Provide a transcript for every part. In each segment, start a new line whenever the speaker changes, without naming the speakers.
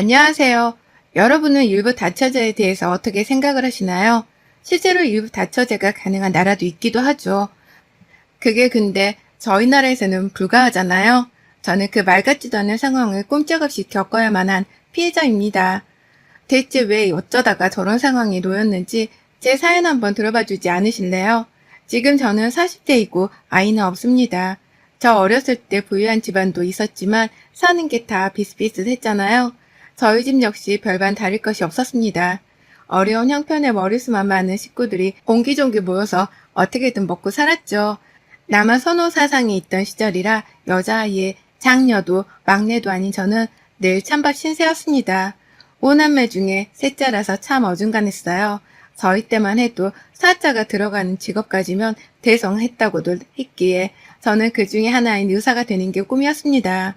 안녕하세요. 여러분은 일부 다처제에 대해서 어떻게 생각을 하시나요? 실제로 일부 다처제가 가능한 나라도 있기도 하죠. 그게 근데 저희 나라에서는 불가하잖아요. 저는 그 말 같지도 않은 상황을 꼼짝없이 겪어야만 한 피해자입니다. 대체 왜 어쩌다가 저런 상황에 놓였는지 제 사연 한번 들어봐 주지 않으실래요? 지금 저는 40대이고 아이는 없습니다. 저 어렸을 때 부유한 집안도 있었지만 사는 게 다 비슷비슷했잖아요. 저희 집 역시 별반 다를 것이 없었습니다. 어려운 형편의 머리수만 많은 식구들이 옹기종기 모여서 어떻게든 먹고 살았죠. 남한 선호 사상이 있던 시절이라 여자아이의 장녀도 막내도 아닌 저는 늘 찬밥 신세였습니다. 오남매 중에 셋째라서 참 어중간했어요. 저희 때만 해도 사자가 들어가는 직업까지면 대성했다고도 했기에 저는 그 중에 하나인 의사가 되는 게 꿈이었습니다.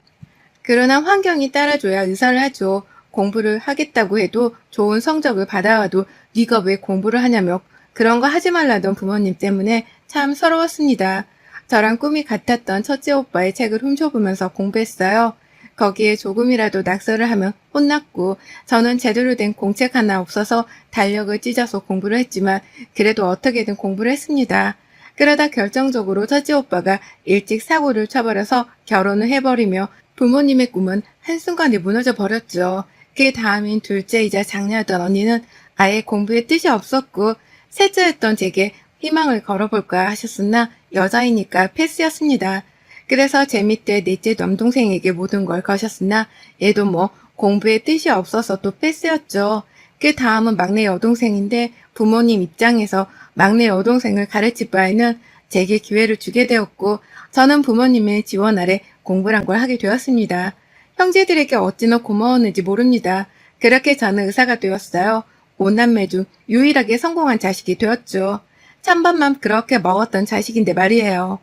그러나 환경이 따라줘야 의사를 하죠. 공부를 하겠다고 해도 좋은 성적을 받아와도 네가 왜 공부를 하냐며 그런 거 하지 말라던 부모님 때문에 참 서러웠습니다. 저랑 꿈이 같았던 첫째 오빠의 책을 훔쳐보면서 공부했어요. 거기에 조금이라도 낙서를 하면 혼났고 저는 제대로 된 공책 하나 없어서 달력을 찢어서 공부를 했지만 그래도 어떻게든 공부를 했습니다. 그러다 결정적으로 첫째 오빠가 일찍 사고를 쳐버려서 결혼을 해버리며 부모님의 꿈은 한순간에 무너져 버렸죠. 그 다음인 둘째이자 장녀였던 언니는 아예 공부에 뜻이 없었고 셋째였던 제게 희망을 걸어볼까 하셨으나 여자이니까 패스였습니다. 그래서 제 밑에 넷째 남동생에게 모든 걸 거셨으나 얘도 뭐 공부에 뜻이 없어서 또 패스였죠. 그 다음은 막내 여동생인데 부모님 입장에서 막내 여동생을 가르칠 바에는 제게 기회를 주게 되었고 저는 부모님의 지원 아래 공부란 걸 하게 되었습니다. 형제들에게 어찌나 고마웠는지 모릅니다. 그렇게 저는 의사가 되었어요. 5남매 중 유일하게 성공한 자식이 되었죠. 찬밥만 그렇게 먹었던 자식인데 말이에요.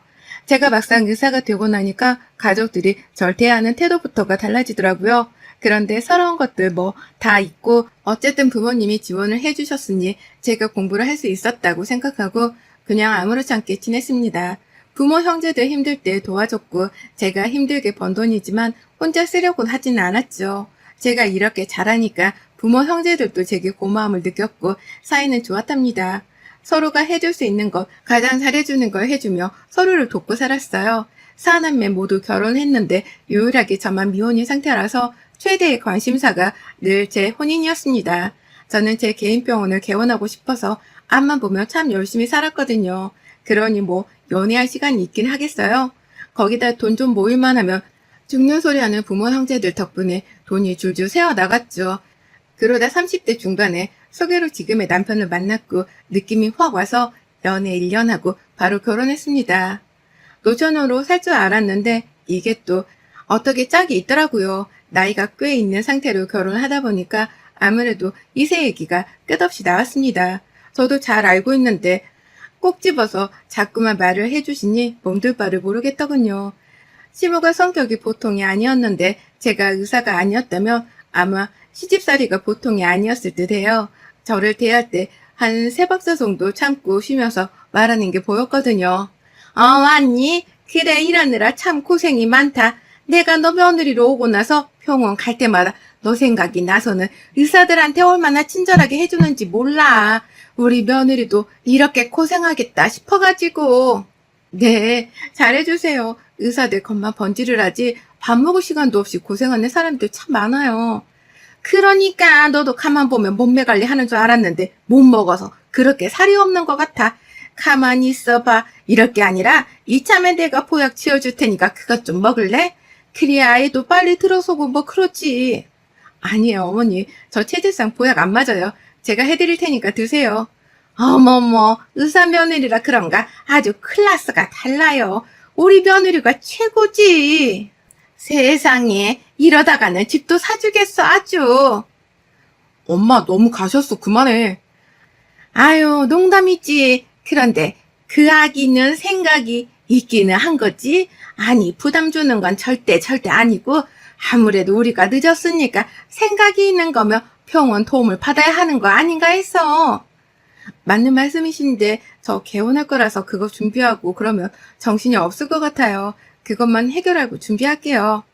제가 막상 의사가 되고 나니까 가족들이 절 대하는 태도부터가 달라지더라고요. 그런데 서러운 것들 뭐 다 있고 어쨌든 부모님이 지원을 해주셨으니 제가 공부를 할 수 있었다고 생각하고 그냥 아무렇지 않게 지냈습니다. 부모 형제들 힘들 때 도와줬고 제가 힘들게 번 돈이지만 혼자 쓰려고는 하지는 않았죠. 제가 이렇게 잘하니까 부모 형제들도 제게 고마움을 느꼈고 사이는 좋았답니다. 서로가 해줄 수 있는 것, 가장 잘해주는 걸 해주며 서로를 돕고 살았어요. 사남매 모두 결혼했는데 유일하게 저만 미혼인 상태라서 최대의 관심사가 늘 제 혼인이었습니다. 저는 제 개인 병원을 개원하고 싶어서 앞만 보면 참 열심히 살았거든요. 그러니 뭐 연애할 시간이 있긴 하겠어요. 거기다 돈 좀 모일만 하면 죽는 소리 하는 부모 형제들 덕분에 돈이 줄줄 새어나갔죠. 그러다 30대 중반에 소개로 지금의 남편을 만났고 느낌이 확 와서 연애 1년 하고 바로 결혼했습니다. 노처녀로 살 줄 알았는데 이게 또 어떻게 짝이 있더라고요. 나이가 꽤 있는 상태로 결혼을 하다 보니까 아무래도 이세 얘기가 끝없이 나왔습니다. 저도 잘 알고 있는데 꼭 집어서 자꾸만 말을 해주시니 몸둘 바를 모르겠더군요. 시모가 성격이 보통이 아니었는데 제가 의사가 아니었다면 아마 시집살이가 보통이 아니었을 듯해요. 저를 대할 때 한 3박자 정도 참고 쉬면서 말하는 게 보였거든요. 왔니? 그래 일하느라 참 고생이 많다. 내가 너 며느리로 오고 나서 병원 갈 때마다 너 생각이 나서는 의사들한테 얼마나 친절하게 해주는지 몰라. 우리 며느리도 이렇게 고생하겠다 싶어가지고. 네, 잘해주세요. 의사들 겉만 번지를 하지 밥 먹을 시간도 없이 고생하는 사람들 참 많아요. 그러니까 너도 가만 보면 몸매 관리하는 줄 알았는데 못 먹어서 그렇게 살이 없는 것 같아. 가만히 있어봐. 이럴 게 아니라 이참에 내가 보약 지어줄 테니까 그것 좀 먹을래? 그래야 아이도 빨리 들어서고 뭐 그렇지. 아니에요 어머니. 저 체질상 보약 안 맞아요. 제가 해드릴 테니까 드세요. 어머머 의사 며느리라 그런가 아주 클래스가 달라요. 우리 며느리가 최고지. 세상에 이러다가는 집도 사주겠어 아주. 엄마 너무 가셨어 그만해. 아유 농담이지. 그런데 그 아기는 생각이 있기는 한 거지. 아니 부담 주는 건 절대 아니고 아무래도 우리가 늦었으니까 생각이 있는 거면 병원 도움을 받아야 하는 거 아닌가 했어. 맞는 말씀이신데 저 개원할 거라서 그거 준비하고 그러면 정신이 없을 것 같아요. 그것만 해결하고 준비할게요.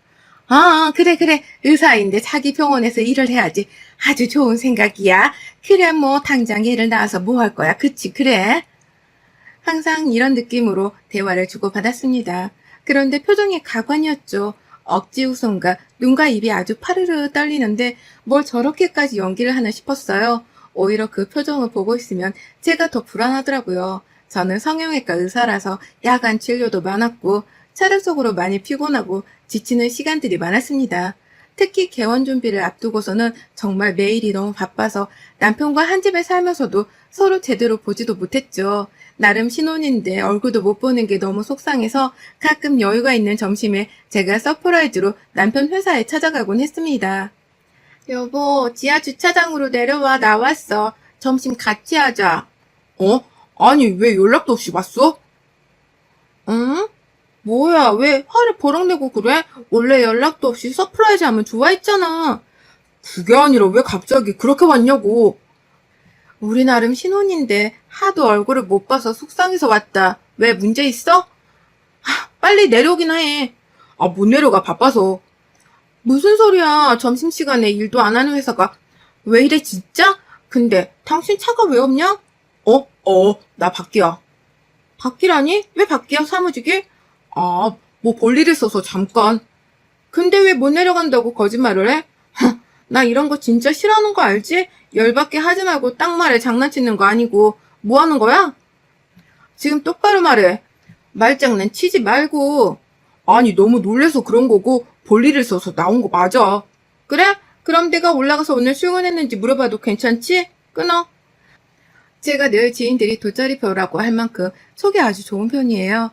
아, 그래, 그래. 의사인데 자기 병원에서 일을 해야지. 아주 좋은 생각이야. 그래, 뭐, 당장 일을 나와서 뭐 할 거야. 그치, 그래. 항상 이런 느낌으로 대화를 주고받았습니다. 그런데 표정이 가관이었죠. 억지 웃음과 눈과 입이 아주 파르르 떨리는데 뭘 저렇게까지 연기를 하나 싶었어요. 오히려 그 표정을 보고 있으면 제가 더 불안하더라고요. 저는 성형외과 의사라서 야간 진료도 많았고 체력적으로 많이 피곤하고 지치는 시간들이 많았습니다. 특히 개원 준비를 앞두고서는 정말 매일이 너무 바빠서 남편과 한 집에 살면서도 서로 제대로 보지도 못했죠. 나름 신혼인데 얼굴도 못 보는 게 너무 속상해서 가끔 여유가 있는 점심에 제가 서프라이즈로 남편 회사에 찾아가곤 했습니다. 여보, 지하 주차장으로 내려와. 나왔어. 점심 같이 하자. 어? 아니, 왜 연락도 없이 왔어? 응? 뭐야, 왜 화를 버럭 내고 그래? 원래 연락도 없이 서프라이즈 하면 좋아했잖아. 그게 아니라 왜 갑자기 그렇게 왔냐고. 우리 나름 신혼인데 하도 얼굴을 못 봐서 속상해서 왔다. 왜 문제 있어? 빨리 내려오기나 해. 아, 못 내려가. 바빠서. 무슨 소리야. 점심시간에 일도 안 하는 회사가. 왜 이래 진짜? 근데 당신 차가 왜 없냐? 나 밖이야. 밖이라니? 왜 밖이야, 사무직이? 아, 뭐 볼일 있어서 잠깐. 근데 왜 못 내려간다고 거짓말을 해? 나 이런 거 진짜 싫어하는 거 알지? 열받게 하지 말고 딱 말해. 장난치는 거 아니고. 뭐 하는 거야? 지금 똑바로 말해. 말장난 치지 말고. 아니, 너무 놀래서 그런 거고 볼일 있어서 나온 거 맞아. 그래? 그럼 내가 올라가서 오늘 출근했는지 물어봐도 괜찮지? 끊어. 제가 늘 지인들이 돗자리표라고 할 만큼 속이 아주 좋은 편이에요.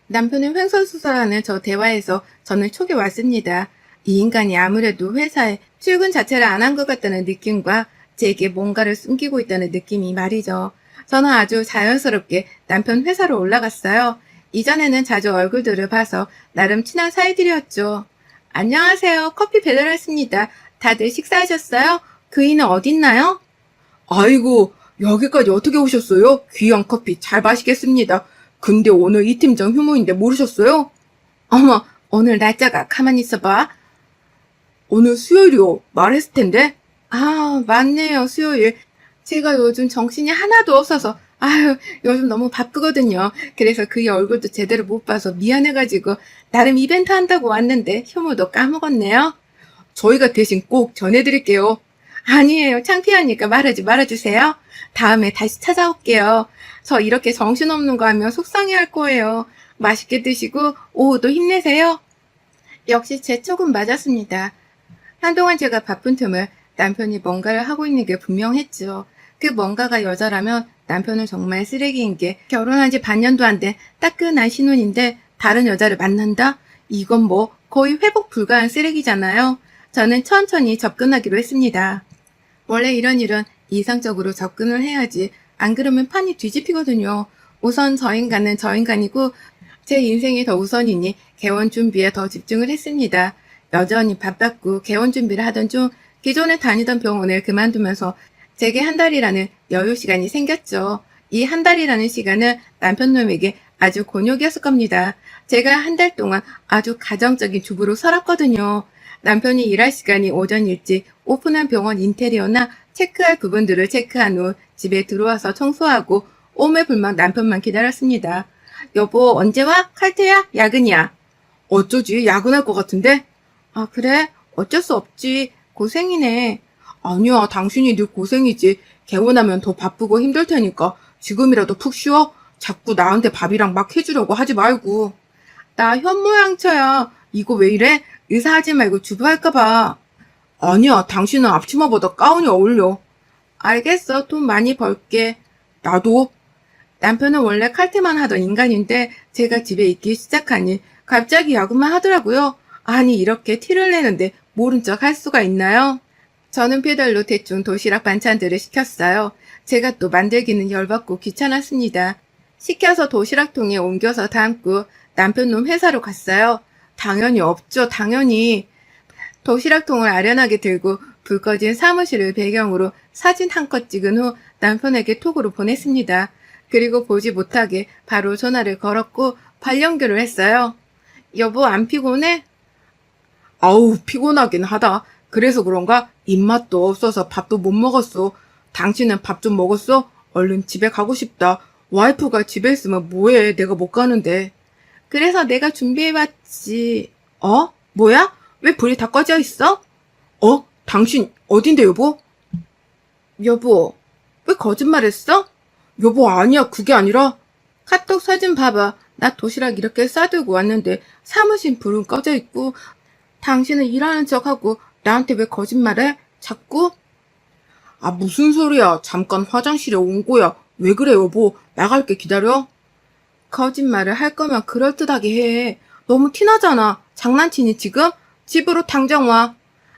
남편은 횡설수설하는 저 대화에서 저는 촉이 왔습니다. 이 인간이 아무래도 회사에 출근 자체를 안 한 것 같다는 느낌과 제게 뭔가를 숨기고 있다는 느낌이 말이죠. 저는 아주 자연스럽게 남편 회사로 올라갔어요. 이전에는 자주 얼굴들을 봐서 나름 친한 사이들이었죠. 안녕하세요. 커피 배달했습니다. 다들 식사하셨어요? 그이는 어딨나요? 아이고, 여기까지 어떻게 오셨어요? 귀한 커피 잘 마시겠습니다. 근데 오늘 이 팀장 휴무인데 모르셨어요? 어머, 오늘 날짜가 가만히 있어봐. 오늘 수요일이요. 말했을 텐데. 아, 맞네요. 수요일. 제가 요즘 정신이 하나도 없어서 아유, 요즘 너무 바쁘거든요. 그래서 그의 얼굴도 제대로 못 봐서 미안해가지고 나름 이벤트 한다고 왔는데 휴무도 까먹었네요. 저희가 대신 꼭 전해드릴게요. 아니에요. 창피하니까 말하지 말아주세요. 다음에 다시 찾아올게요. 저 이렇게 정신없는 거 하면 속상해할 거예요. 맛있게 드시고 오후도 힘내세요. 역시 제 촉은 맞았습니다. 한동안 제가 바쁜 틈을 남편이 뭔가를 하고 있는 게 분명했죠. 그 뭔가가 여자라면 남편은 정말 쓰레기인 게 결혼한 지 반년도 안 된 따끈한 신혼인데 다른 여자를 만난다? 이건 뭐 거의 회복 불가한 쓰레기잖아요. 저는 천천히 접근하기로 했습니다. 원래 이런 일은 이상적으로 접근을 해야지 안 그러면 판이 뒤집히거든요. 우선 저 인간은 저 인간이고 제 인생이 더 우선이니 개원 준비에 더 집중을 했습니다. 여전히 바빴고 개원 준비를 하던 중 기존에 다니던 병원을 그만두면서 제게 한 달이라는 여유 시간이 생겼죠. 이 한 달이라는 시간은 남편놈에게 아주 곤욕이었을 겁니다. 제가 한 달 동안 아주 가정적인 주부로 살았거든요. 남편이 일할 시간이 오전 일찍 오픈한 병원 인테리어나 체크할 부분들을 체크한 후 집에 들어와서 청소하고 오매불망 남편만 기다렸습니다. 여보, 언제 와? 칼퇴야? 야근이야? 어쩌지? 야근할 것 같은데? 아, 그래? 어쩔 수 없지. 고생이네. 아니야, 당신이 늘 고생이지. 개원하면 더 바쁘고 힘들 테니까 지금이라도 푹 쉬어. 자꾸 나한테 밥이랑 막 해주려고 하지 말고. 나 현모양처야. 이거 왜 이래? 의사 하지 말고 주부 할까봐. 아니야, 당신은 앞치마보다 가운이 어울려. 알겠어, 돈 많이 벌게. 나도. 남편은 원래 칼퇴만 하던 인간인데 제가 집에 있기 시작하니 갑자기 야근만 하더라고요. 아니, 이렇게 티를 내는데 모른 척 할 수가 있나요? 저는 배달로 대충 도시락 반찬들을 시켰어요. 제가 또 만들기는 열받고 귀찮았습니다. 시켜서 도시락통에 옮겨서 담고 남편놈 회사로 갔어요. 당연히 없죠, 당연히. 도시락통을 아련하게 들고 불 꺼진 사무실을 배경으로 사진 한 컷 찍은 후 남편에게 톡으로 보냈습니다. 그리고 보지 못하게 바로 전화를 걸었고 발연결을 했어요. 여보, 안 피곤해? 아우, 피곤하긴 하다. 그래서 그런가? 입맛도 없어서 밥도 못 먹었어. 당신은 밥 좀 먹었어? 얼른 집에 가고 싶다. 와이프가 집에 있으면 뭐해? 내가 못 가는데. 그래서 내가 준비해봤지. 어? 뭐야? 왜 불이 다 꺼져 있어? 어? 당신 어딘데, 여보? 여보, 왜 거짓말했어? 여보, 아니야. 그게 아니라. 카톡 사진 봐봐. 나 도시락 이렇게 싸들고 왔는데 사무실 불은 꺼져 있고 당신은 일하는 척하고 나한테 왜 거짓말해? 자꾸? 아, 무슨 소리야. 잠깐 화장실에 온 거야. 왜 그래, 여보? 나갈게. 기다려. 거짓말을 할 거면 그럴듯하게 해. 너무 티나잖아. 장난치니 지금? 집으로 당장 와.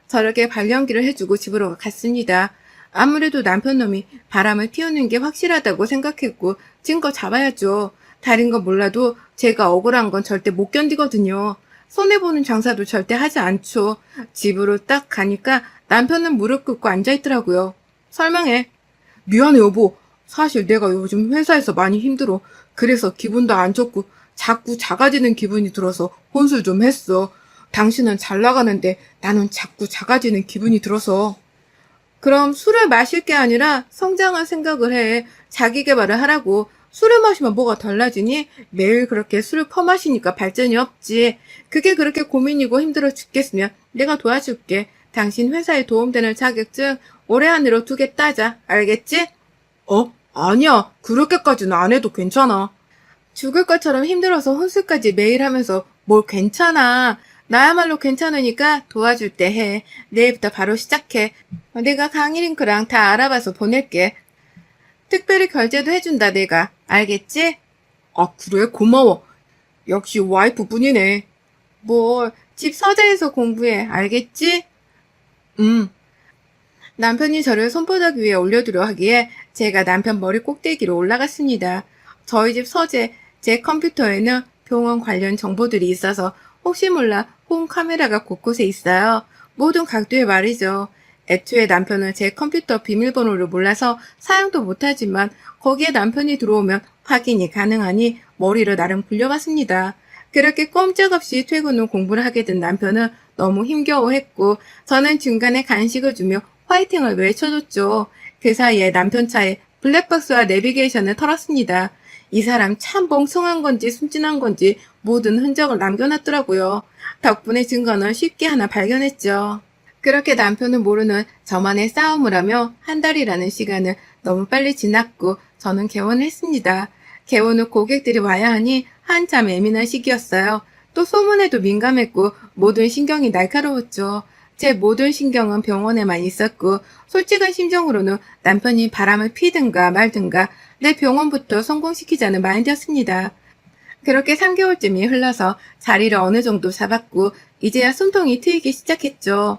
저렇게 발령기를 해주고 집으로 갔습니다. 아무래도 남편 놈이 바람을 피우는 게 확실하다고 생각했고 증거 잡아야죠. 다른 건 몰라도 제가 억울한 건 절대 못 견디거든요. 손해보는 장사도 절대 하지 않죠. 집으로 딱 가니까 남편은 무릎 꿇고 앉아있더라고요. 설명해. 미안해, 여보. 사실 내가 요즘 회사에서 많이 힘들어. 그래서 기분도 안 좋고 자꾸 작아지는 기분이 들어서 혼술 좀 했어. 당신은 잘 나가는데 나는 자꾸 작아지는 기분이 들어서. 그럼 술을 마실 게 아니라 성장할 생각을 해. 자기 개발을 하라고. 술을 마시면 뭐가 달라지니? 매일 그렇게 술을 퍼마시니까 발전이 없지. 그게 그렇게 고민이고 힘들어 죽겠으면 내가 도와줄게. 당신 회사에 도움되는 자격증 올해 안으로 2개 따자. 알겠지? 아니야. 그렇게까지는 안 해도 괜찮아. 죽을 것처럼 힘들어서 혼술까지 매일 하면서 뭘 괜찮아. 나야말로 괜찮으니까 도와줄 때 해. 내일부터 바로 시작해. 내가 강의 링크랑 다 알아봐서 보낼게. 특별히 결제도 해준다, 내가. 알겠지? 아, 그래? 고마워. 역시 와이프뿐이네. 뭘, 집 서재에서 공부해. 알겠지? 남편이 저를 손바닥 위에 올려두려 하기에 제가 남편 머리 꼭대기로 올라갔습니다. 저희 집 서재, 제 컴퓨터에는 병원 관련 정보들이 있어서 혹시 몰라 홈 카메라가 곳곳에 있어요. 모든 각도에 말이죠. 애초에 남편은 제 컴퓨터 비밀번호를 몰라서 사용도 못하지만 거기에 남편이 들어오면 확인이 가능하니 머리를 나름 굴려봤습니다. 그렇게 꼼짝없이 퇴근 후 공부를 하게 된 남편은 너무 힘겨워했고 저는 중간에 간식을 주며 화이팅을 외쳐줬죠. 그 사이에 남편 차에 블랙박스와 내비게이션을 털었습니다. 이 사람 참 멍청한 건지 순진한 건지 모든 흔적을 남겨놨더라고요. 덕분에 증거는 쉽게 하나 발견했죠. 그렇게 남편은 모르는 저만의 싸움을 하며 한 달이라는 시간을 너무 빨리 지났고 저는 개원을 했습니다. 개원 후 고객들이 와야 하니 한참 예민한 시기였어요. 또 소문에도 민감했고 모든 신경이 날카로웠죠. 제 모든 신경은 병원에만 있었고 솔직한 심정으로는 남편이 바람을 피든가 말든가 내 병원부터 성공시키자는 마인드였습니다. 그렇게 3개월쯤이 흘러서 자리를 어느 정도 잡았고 이제야 숨통이 트이기 시작했죠.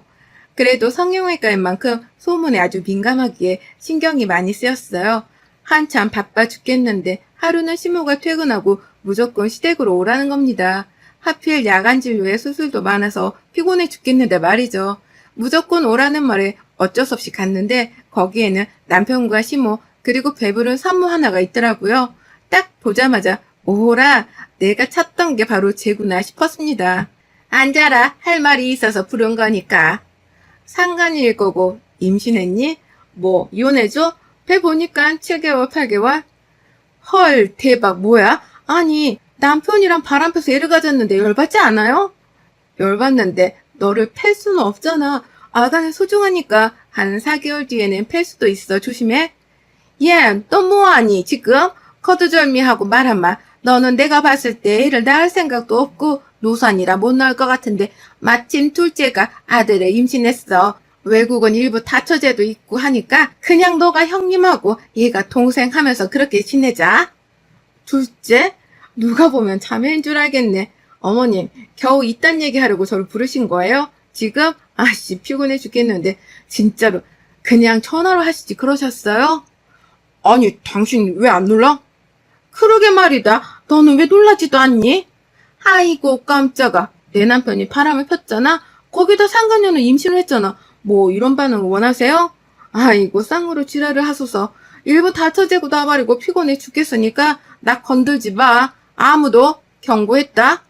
그래도 성형외과인 만큼 소문에 아주 민감하기에 신경이 많이 쓰였어요. 한참 바빠 죽겠는데 하루는 시모가 퇴근하고 무조건 시댁으로 오라는 겁니다. 하필 야간 진료에 수술도 많아서 피곤해 죽겠는데 말이죠. 무조건 오라는 말에 어쩔 수 없이 갔는데 거기에는 남편과 시모 그리고 배부른 산모 하나가 있더라고요. 딱 보자마자 오호라 내가 찾던 게 바로 쟤구나 싶었습니다. 앉아라 할 말이 있어서 부른 거니까. 상간일 거고 임신했니? 뭐 이혼해줘? 배 보니까 7개월 8개월? 헐 대박 뭐야? 아니 남편이랑 바람 펴서 애를 가졌는데 열받지 않아요? 열받는데 너를 팰 수는 없잖아. 아가는 소중하니까 한 4개월 뒤에는 팰 수도 있어. 조심해. 얘, 너 뭐하니 지금? 거두절미하고 말한마. 너는 내가 봤을 때 애를 낳을 생각도 없고 노산이라 못 낳을 것 같은데 마침 둘째가 아들을 임신했어. 외국은 일부 다처제도 있고 하니까 그냥 너가 형님하고 얘가 동생 하면서 그렇게 지내자. 둘째? 누가 보면 자매인 줄 알겠네. 어머님, 겨우 이딴 얘기하려고 저를 부르신 거예요? 지금? 아씨, 피곤해 죽겠는데 진짜로 그냥 전화로 하시지 그러셨어요? 아니, 당신 왜 안 놀라? 그러게 말이다. 너는 왜 놀라지도 않니? 아이고, 깜짝아. 내 남편이 바람을 폈잖아? 거기다 상간녀는 임신을 했잖아. 뭐 이런 반응 원하세요? 아이고, 쌍으로 지랄을 하소서. 일부 다처제고 나발이고 피곤해 죽겠으니까 나 건들지 마. 아무도 경고했다.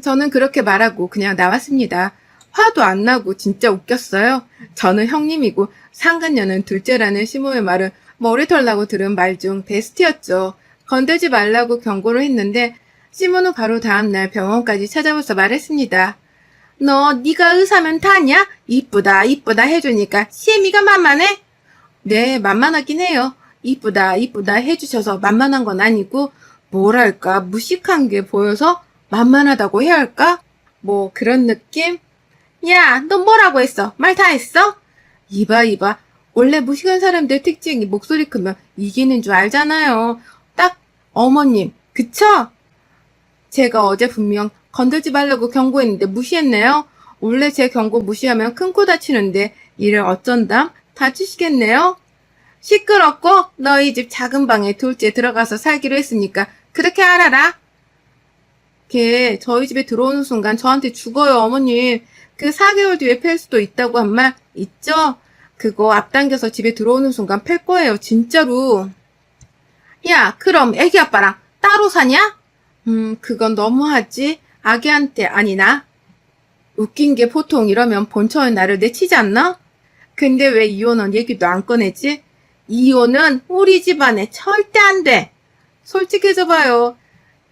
저는 그렇게 말하고 그냥 나왔습니다. 화도 안 나고 진짜 웃겼어요. 저는 형님이고 상간녀는 둘째라는 시모의 말은 머리털 나고 들은 말 중 베스트였죠. 건들지 말라고 경고를 했는데 시모는 바로 다음날 병원까지 찾아와서 말했습니다. 너 네가 의사면 다냐? 이쁘다 이쁘다 해주니까 시애미가 만만해? 네, 만만하긴 해요. 이쁘다 이쁘다 해주셔서 만만한 건 아니고 뭐랄까 무식한 게 보여서 만만하다고 해야 할까? 뭐 그런 느낌? 야, 너 뭐라고 했어? 말 다 했어? 이봐, 이봐. 원래 무식한 사람들 특징이 목소리 크면 이기는 줄 알잖아요. 딱, 어머님, 그쵸? 제가 어제 분명 건들지 말라고 경고했는데 무시했네요. 원래 제 경고 무시하면 큰 코 다치는데 이를 어쩐담? 다치시겠네요? 시끄럽고 너희 집 작은 방에 둘째 들어가서 살기로 했으니까 그렇게 알아라. 걔 저희 집에 들어오는 순간 저한테 죽어요, 어머님. 그 4개월 뒤에 팰 수도 있다고 한 말 있죠? 그거 앞당겨서 집에 들어오는 순간 팰 거예요, 진짜로. 야, 그럼 애기 아빠랑 따로 사냐? 그건 너무하지. 아기한테 아니나. 웃긴 게 보통 이러면 본처의 나를 내치지 않나? 근데 왜 이혼은 얘기도 안 꺼내지? 이혼은 우리 집안에 절대 안 돼. 솔직해져봐요.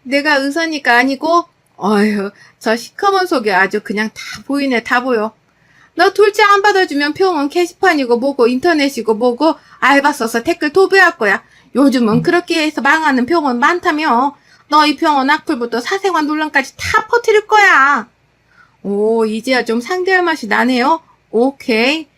내가 의사니까 아니고, 어휴, 저 시커먼 속에 아주 그냥 다 보이네, 다 보여. 너 둘째 안 받아주면 병원 게시판이고 뭐고 인터넷이고 뭐고 알바 써서 댓글 도배할 거야. 요즘은 그렇게 해서 망하는 병원 많다며. 너희 병원 악플부터 사생활 논란까지 다 퍼뜨릴 거야. 오, 이제야 좀 상대할 맛이 나네요. 오케이.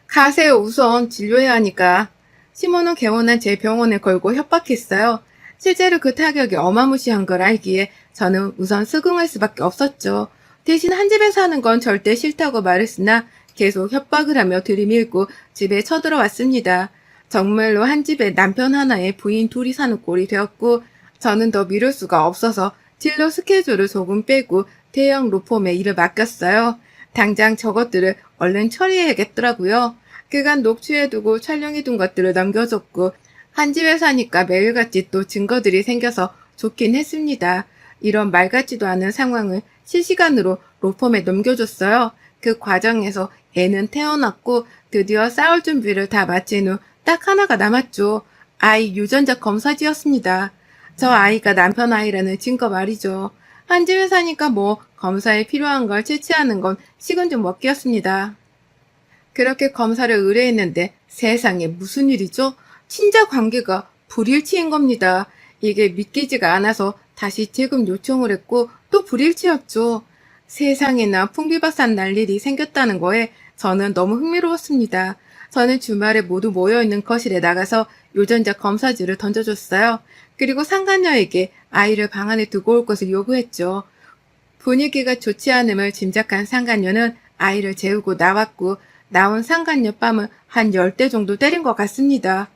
가세요. 우선 진료해야 하니까. 시모는 개원한 제 병원에 걸고 협박했어요. 실제로 그 타격이 어마무시한 걸 알기에 저는 우선 수긍할 수밖에 없었죠. 대신 한 집에 사는 건 절대 싫다고 말했으나 계속 협박을 하며 들이밀고 집에 쳐들어왔습니다. 정말로 한 집에 남편 하나에 부인 둘이 사는 꼴이 되었고 저는 더 미룰 수가 없어서 진료 스케줄을 조금 빼고 대형 로펌에 일을 맡겼어요. 당장 저것들을 얼른 처리해야겠더라고요. 그간 녹취해두고 촬영해둔 것들을 넘겨줬고 한 집에 사니까 매일같이 또 증거들이 생겨서 좋긴 했습니다. 이런 말 같지도 않은 상황을 실시간으로 로펌에 넘겨줬어요. 그 과정에서 애는 태어났고 드디어 싸울 준비를 다 마친 후 딱 하나가 남았죠. 아이 유전자 검사지였습니다. 저 아이가 남편 아이라는 증거 말이죠. 한 집에 사니까 뭐 검사에 필요한 걸 채취하는 건 식은 죽 먹기였습니다. 그렇게 검사를 의뢰했는데 세상에 무슨 일이죠? 친자 관계가 불일치인 겁니다. 이게 믿기지가 않아서 다시 재금 요청을 했고 또 불일치였죠. 세상에나 풍비박산 날 일이 생겼다는 거에 저는 너무 흥미로웠습니다. 저는 주말에 모두 모여있는 거실에 나가서 유전자 검사지를 던져줬어요. 그리고 상간녀에게 아이를 방 안에 두고 올 것을 요구했죠. 분위기가 좋지 않음을 짐작한 상간녀는 아이를 재우고 나왔고 나온 상간녀 뺨을 한 10대 정도 때린 것 같습니다.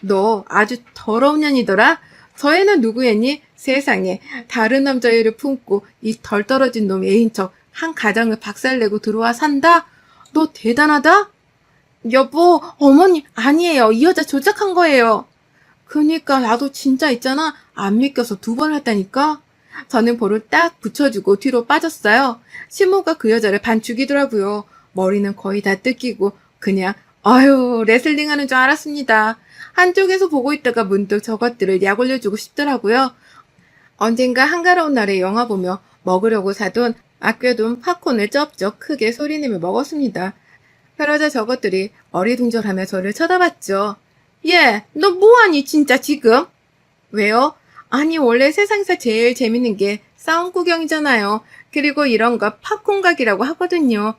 너 아주 더러운 년이더라? 저 애는 누구 애니? 세상에 다른 남자애를 품고 이 덜 떨어진 놈 애인 척 한 가정을 박살내고 들어와 산다? 너 대단하다? 여보, 어머님 아니에요. 이 여자 조작한 거예요. 그니까 나도 진짜 있잖아. 안 믿겨서 2번 했다니까. 저는 볼을 딱 붙여주고 뒤로 빠졌어요. 시모가 그 여자를 반죽이더라고요. 머리는 거의 다 뜯기고 그냥 아유 레슬링 하는 줄 알았습니다. 한쪽에서 보고 있다가 문득 저것들을 약 올려주고 싶더라고요. 언젠가 한가로운 날에 영화 보며 먹으려고 사돈 아껴둔 팝콘을 쩝쩝 크게 소리내며 먹었습니다. 그러자 저것들이 어리둥절하며 저를 쳐다봤죠. 얘, 너 뭐하니 진짜 지금? 왜요? 아니 원래 세상에서 제일 재밌는 게 싸움 구경이잖아요. 그리고 이런 거 팝콘 각이라고 하거든요.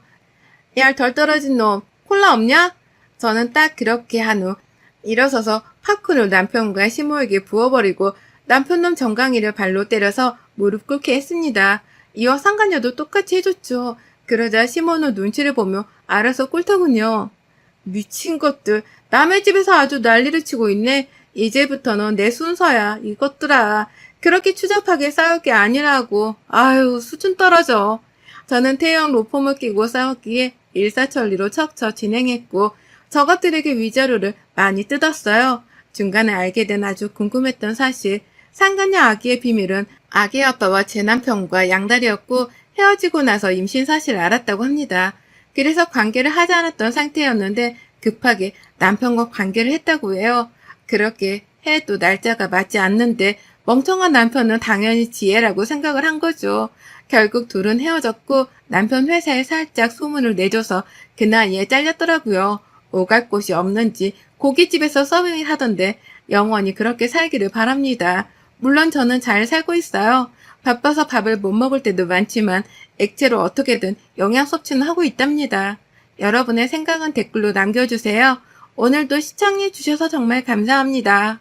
야, 덜 떨어진 놈, 콜라 없냐? 저는 딱 그렇게 한 후 일어서서 팝콘을 남편과 시모에게 부어버리고 남편놈 정강이를 발로 때려서 무릎 꿇게 했습니다. 이어 상간녀도 똑같이 해줬죠. 그러자 시모는 눈치를 보며 알아서 꿇더군요. 미친 것들, 남의 집에서 아주 난리를 치고 있네. 이제부터는 내 순서야, 이것들아. 그렇게 추잡하게 싸울 게 아니라고. 아유, 수준 떨어져. 저는 태형 로펌을 끼고 싸웠기에 일사천리로 척척 진행했고 저것들에게 위자료를 많이 뜯었어요. 중간에 알게 된 아주 궁금했던 사실. 상간녀 아기의 비밀은 아기 아빠와 제 남편과 양다리였고 헤어지고 나서 임신 사실을 알았다고 합니다. 그래서 관계를 하지 않았던 상태였는데 급하게 남편과 관계를 했다고 해요. 그렇게 해도 날짜가 맞지 않는데 멍청한 남편은 당연히 지혜라고 생각을 한 거죠. 결국 둘은 헤어졌고 남편 회사에 살짝 소문을 내줘서 그 나이에 잘렸더라고요. 오갈 곳이 없는지 고깃집에서 서빙을 하던데 영원히 그렇게 살기를 바랍니다. 물론 저는 잘 살고 있어요. 바빠서 밥을 못 먹을 때도 많지만 액체로 어떻게든 영양 섭취는 하고 있답니다. 여러분의 생각은 댓글로 남겨주세요. 오늘도 시청해주셔서 정말 감사합니다.